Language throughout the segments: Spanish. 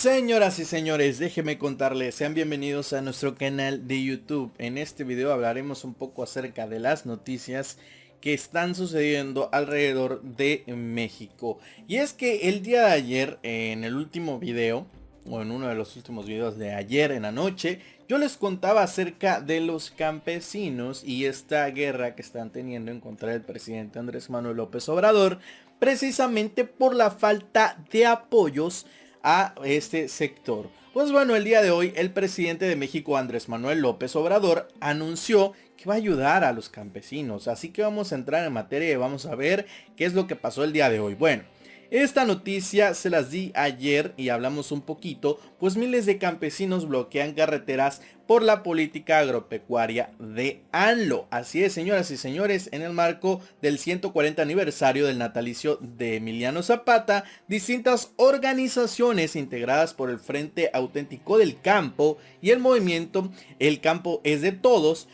Señoras y señores, déjenme contarles, sean bienvenidos a nuestro canal de YouTube. En este video hablaremos un poco acerca de las noticias que están sucediendo alrededor de México. Y es que el día de ayer, en el último video, o en uno de los últimos videos de ayer en la noche, yo les contaba acerca de los campesinos y esta guerra que están teniendo en contra del presidente Andrés Manuel López Obrador, precisamente por la falta de apoyos a este sector. Pues bueno, el día de hoy el presidente de México, Andrés Manuel López Obrador, anunció que va a ayudar a los campesinos. Así que vamos a entrar en materia y vamos a ver qué es lo que pasó el día de hoy. Bueno, esta noticia se las di ayer y hablamos un poquito, pues miles de campesinos bloquean carreteras por la política agropecuaria de ANLO. Así es, señoras y señores, en el marco del 140 aniversario del natalicio de Emiliano Zapata, distintas organizaciones integradas por el Frente Auténtico del Campo y el movimiento El Campo es de Todos,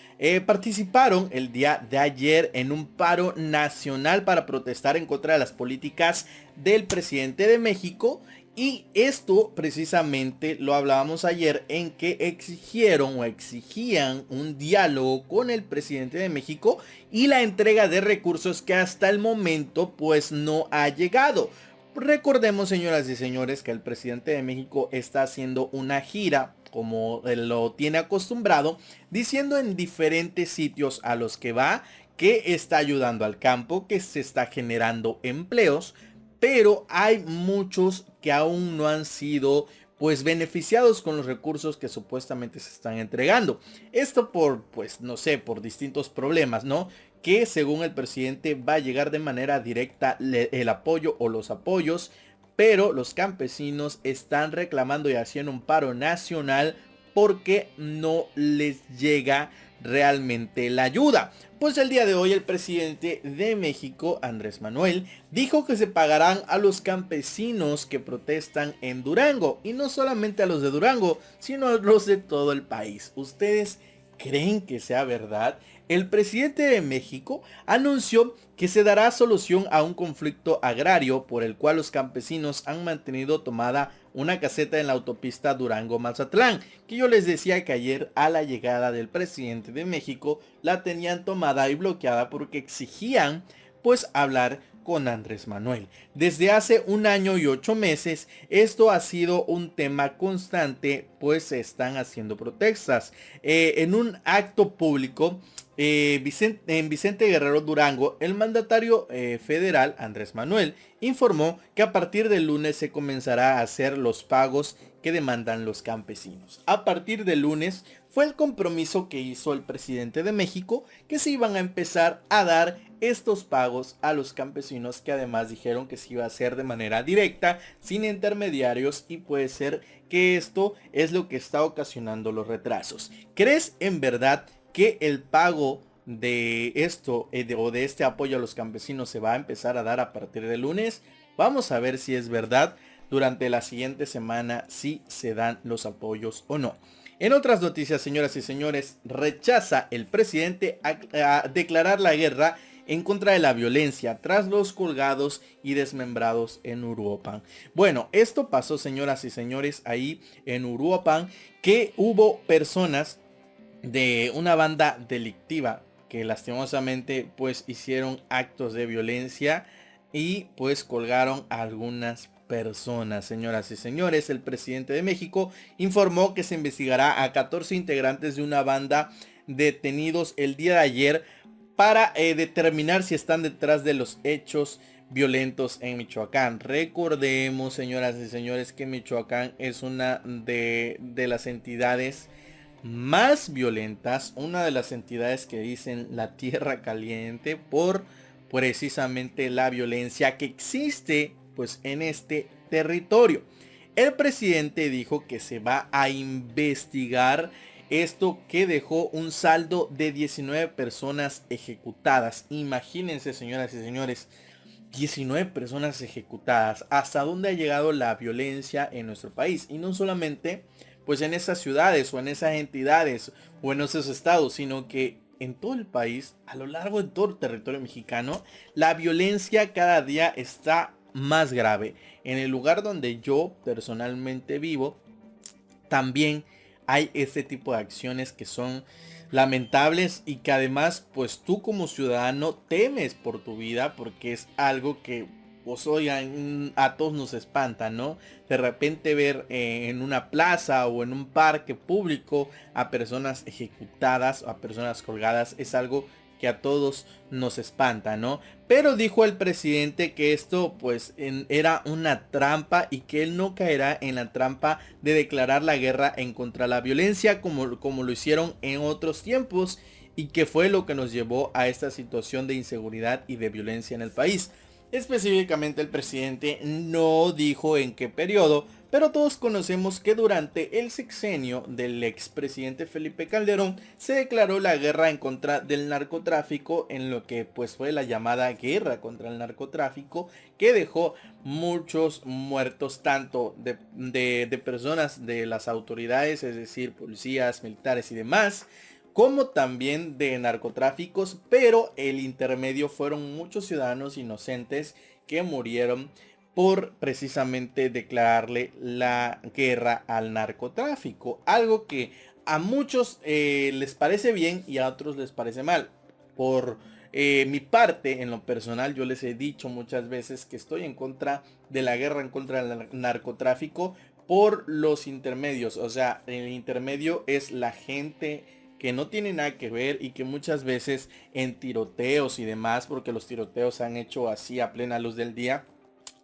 participaron el día de ayer en un paro nacional para protestar en contra de las políticas del presidente de México. Y esto precisamente lo hablábamos ayer, en que exigían un diálogo con el presidente de México y la entrega de recursos que hasta el momento pues no ha llegado. Recordemos, señoras y señores, que el presidente de México está haciendo una gira, como lo tiene acostumbrado, diciendo en diferentes sitios a los que va que está ayudando al campo, que se está generando empleos, pero hay muchos que aún no han sido pues beneficiados con los recursos que supuestamente se están entregando. Esto por, pues no sé, por distintos problemas, ¿no? Que según el presidente va a llegar de manera directa el apoyo o los apoyos, pero los campesinos están reclamando y haciendo un paro nacional porque no les llega realmente la ayuda. Pues el día de hoy el presidente de México, Andrés Manuel, dijo que se pagarán a los campesinos que protestan en Durango. Y no solamente a los de Durango, sino a los de todo el país. ¿Ustedes creen que sea verdad? El presidente de México anunció que se dará solución a un conflicto agrario por el cual los campesinos han mantenido tomada una caseta en la autopista Durango-Mazatlán, que yo les decía que ayer a la llegada del presidente de México la tenían tomada y bloqueada porque exigían pues hablar con Andrés Manuel. Desde hace 1 año y 8 meses esto ha sido un tema constante, pues se están haciendo protestas. En un acto público en Vicente Guerrero Durango, el mandatario federal Andrés Manuel informó que a partir del lunes se comenzará a hacer los pagos que demandan los campesinos. A partir del lunes fue el compromiso que hizo el presidente de México, que se iban a empezar a dar estos pagos a los campesinos, que además dijeron que se iba a hacer de manera directa, sin intermediarios, y puede ser que esto es lo que está ocasionando los retrasos. ¿Crees en verdad que el pago de esto o de este apoyo a los campesinos se va a empezar a dar a partir del lunes? Vamos a ver si es verdad durante la siguiente semana, si se dan los apoyos o no. En otras noticias, señoras y señores, rechaza el presidente a declarar la guerra en contra de la violencia tras los colgados y desmembrados en Uruapan. Bueno, esto pasó, señoras y señores, ahí en Uruapan, que hubo personas de una banda delictiva que lastimosamente pues hicieron actos de violencia y pues colgaron a algunas personas. Señoras y señores, el presidente de México informó que se investigará a 14 integrantes de una banda detenidos el día de ayer para determinar si están detrás de los hechos violentos en Michoacán. Recordemos, señoras y señores, que Michoacán es una de las entidades más violentas, una de las entidades que dicen la tierra caliente por precisamente la violencia que existe pues en este territorio. El presidente dijo que se va a investigar esto, que dejó un saldo de 19 personas ejecutadas. Imagínense, señoras y señores, 19 personas ejecutadas. ¿Hasta dónde ha llegado la violencia en nuestro país? Y no solamente pues en esas ciudades o en esas entidades o en esos estados, sino que en todo el país, a lo largo de todo el territorio mexicano, la violencia cada día está más grave. En el lugar donde yo personalmente vivo, también hay este tipo de acciones que son lamentables y que además pues tú como ciudadano temes por tu vida porque es algo que pues oigan, a todos nos espanta, ¿no? De repente ver en una plaza o en un parque público a personas ejecutadas o a personas colgadas es algo que a todos nos espanta, ¿no? Pero dijo el presidente que esto pues era una trampa y que él no caerá en la trampa de declarar la guerra en contra de la violencia como lo hicieron en otros tiempos y que fue lo que nos llevó a esta situación de inseguridad y de violencia en el país. Específicamente el presidente no dijo en qué periodo, pero todos conocemos que durante el sexenio del expresidente Felipe Calderón se declaró la guerra en contra del narcotráfico, en lo que pues fue la llamada guerra contra el narcotráfico, que dejó muchos muertos tanto de personas de las autoridades, es decir, policías, militares y demás, como también de narcotráficos, pero el intermedio fueron muchos ciudadanos inocentes que murieron por precisamente declararle la guerra al narcotráfico, algo que a muchos les parece bien y a otros les parece mal. Por mi parte, en lo personal, yo les he dicho muchas veces que estoy en contra de la guerra en contra del narcotráfico por los intermedios, o sea, el intermedio es la gente que no tiene nada que ver y que muchas veces en tiroteos y demás, porque los tiroteos se han hecho así a plena luz del día,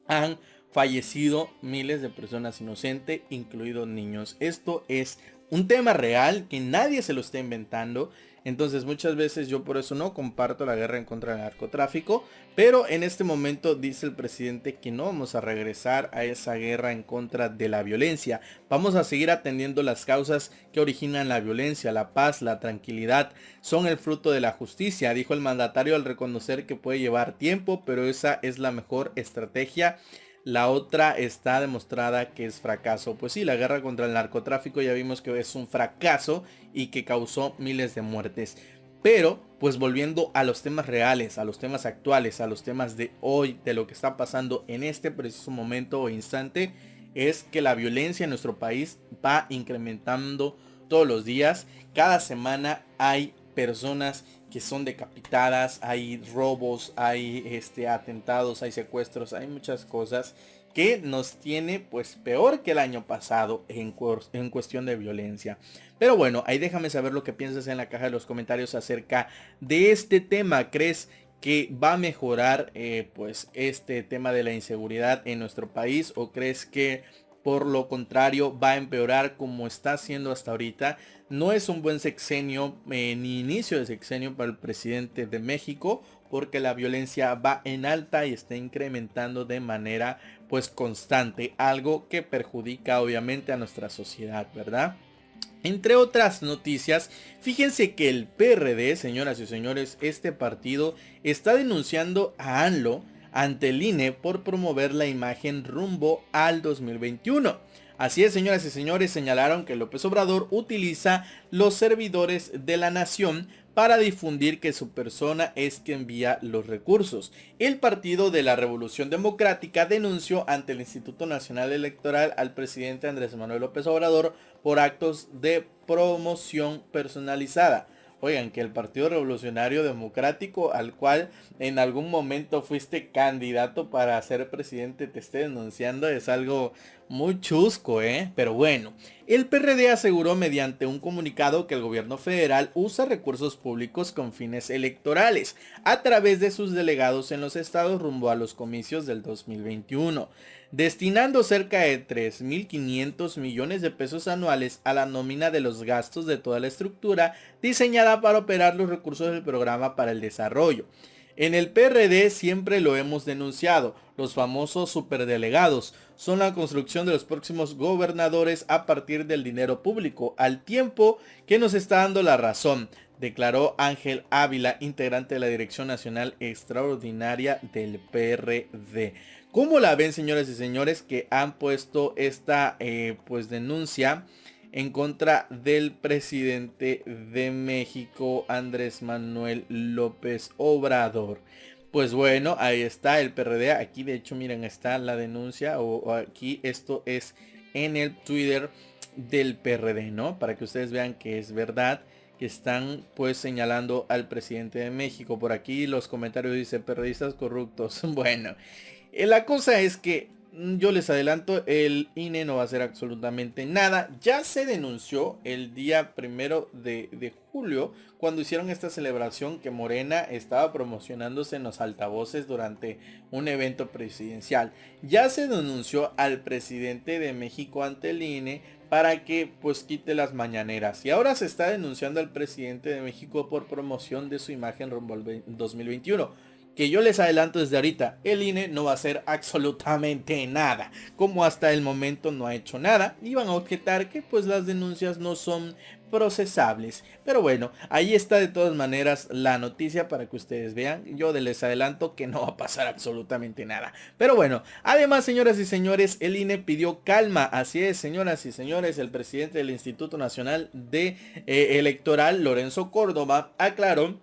han fallecido miles de personas inocentes, incluidos niños. Esto es un tema real que nadie se lo está inventando. Entonces muchas veces yo por eso no comparto la guerra en contra del narcotráfico, pero en este momento dice el presidente que no vamos a regresar a esa guerra en contra de la violencia. Vamos a seguir atendiendo las causas que originan la violencia. La paz, la tranquilidad son el fruto de la justicia, dijo el mandatario al reconocer que puede llevar tiempo, pero esa es la mejor estrategia. La otra está demostrada que es fracaso. Pues sí, la guerra contra el narcotráfico ya vimos que es un fracaso y que causó miles de muertes. Pero, pues volviendo a los temas reales, a los temas actuales, a los temas de hoy, de lo que está pasando en este preciso momento o instante, es que la violencia en nuestro país va incrementando todos los días. Cada semana hay personas que son decapitadas, hay robos, hay atentados, hay secuestros, hay muchas cosas que nos tiene pues peor que el año pasado en cuestión de violencia. Pero bueno, ahí déjame saber lo que piensas en la caja de los comentarios acerca de este tema. ¿Crees que va a mejorar pues este tema de la inseguridad en nuestro país o crees que por lo contrario va a empeorar como está haciendo hasta ahorita? No es un buen sexenio ni inicio de sexenio para el presidente de México, porque la violencia va en alta y está incrementando de manera pues constante, algo que perjudica obviamente a nuestra sociedad, ¿verdad? Entre otras noticias, fíjense que el PRD, señoras y señores, este partido está denunciando a ANLO ante el INE por promover la imagen rumbo al 2021. Así es, señoras y señores, señalaron que López Obrador utiliza los servidores de la nación para difundir que su persona es quien envía los recursos. El Partido de la Revolución Democrática denunció ante el Instituto Nacional Electoral al presidente Andrés Manuel López Obrador por actos de promoción personalizada. Oigan, que el Partido Revolucionario Democrático, al cual en algún momento fuiste candidato para ser presidente, te esté denunciando, es algo muy chusco, ¿eh? Pero bueno, el PRD aseguró mediante un comunicado que el gobierno federal usa recursos públicos con fines electorales a través de sus delegados en los estados rumbo a los comicios del 2021, destinando cerca de 3.500 millones de pesos anuales a la nómina de los gastos de toda la estructura diseñada para operar los recursos del programa para el desarrollo. En el PRD siempre lo hemos denunciado, los famosos superdelegados son la construcción de los próximos gobernadores a partir del dinero público, al tiempo que nos está dando la razón, declaró Ángel Ávila, integrante de la Dirección Nacional Extraordinaria del PRD. ¿Cómo la ven, señoras y señores, que han puesto esta pues denuncia en contra del presidente de México, Andrés Manuel López Obrador? Pues bueno, ahí está el PRD. Aquí de hecho miren está la denuncia o aquí esto es en el Twitter del PRD, ¿no? Para que ustedes vean que es verdad que están pues señalando al presidente de México. Por aquí los comentarios dicen periodistas corruptos. Bueno, la cosa es que yo les adelanto, el INE no va a hacer absolutamente nada. Ya se denunció el día 1 de julio cuando hicieron esta celebración que Morena estaba promocionándose en los altavoces durante un evento presidencial. Ya se denunció al presidente de México ante el INE para que pues quite las mañaneras. Y ahora se está denunciando al presidente de México por promoción de su imagen rumbo al 2021. Que yo les adelanto desde ahorita, el INE no va a hacer absolutamente nada, como hasta el momento no ha hecho nada, y van a objetar que pues las denuncias no son procesables. Pero bueno, ahí está de todas maneras la noticia para que ustedes vean. Yo les adelanto que no va a pasar absolutamente nada. Pero bueno, además señoras y señores, el INE pidió calma. Así es, señoras y señores, el presidente del Instituto Nacional de Electoral, Lorenzo Córdoba, aclaró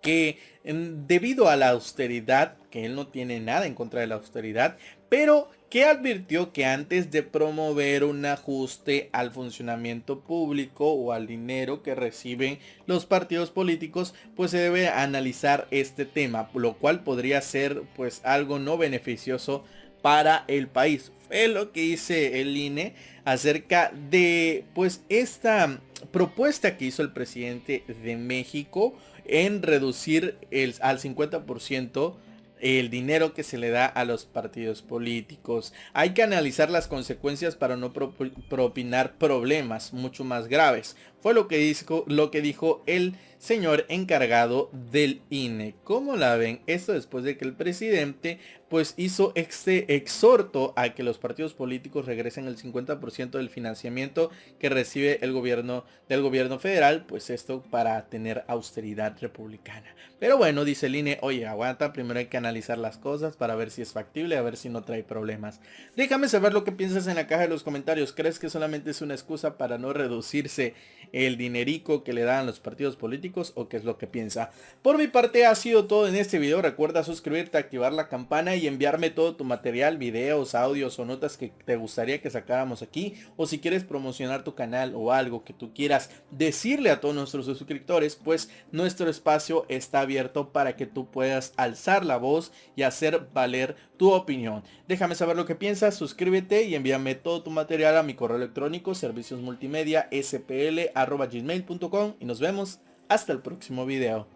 que debido a la austeridad, que él no tiene nada en contra de la austeridad, pero que advirtió que antes de promover un ajuste al funcionamiento público o al dinero que reciben los partidos políticos, pues se debe analizar este tema, lo cual podría ser pues algo no beneficioso para el país. Fue lo que dice el INE acerca de pues esta propuesta que hizo el presidente de México en reducir al 50% el dinero que se le da a los partidos políticos. Hay que analizar las consecuencias para no propinar problemas mucho más graves. Fue lo que dijo el señor encargado del INE. ¿Cómo la ven? Esto después de que el presidente pues hizo este exhorto a que los partidos políticos regresen el 50% del financiamiento que recibe el gobierno del gobierno federal, pues esto para tener austeridad republicana. Pero bueno, dice el INE, oye, aguanta, primero hay que analizar las cosas para ver si es factible, a ver si no trae problemas. Déjame saber lo que piensas en la caja de los comentarios. ¿Crees que solamente es una excusa para no reducirse el dinerico que le dan los partidos políticos o qué es lo que piensa? Por mi parte ha sido todo en este video. Recuerda suscribirte, activar la campana y enviarme todo tu material, videos, audios o notas que te gustaría que sacáramos aquí, o si quieres promocionar tu canal o algo que tú quieras decirle a todos nuestros suscriptores, pues nuestro espacio está abierto para que tú puedas alzar la voz y hacer valer tu opinión. Déjame saber lo que piensas, suscríbete y envíame todo tu material a mi correo electrónico serviciosmultimedia spl@gmail.com y nos vemos hasta el próximo video.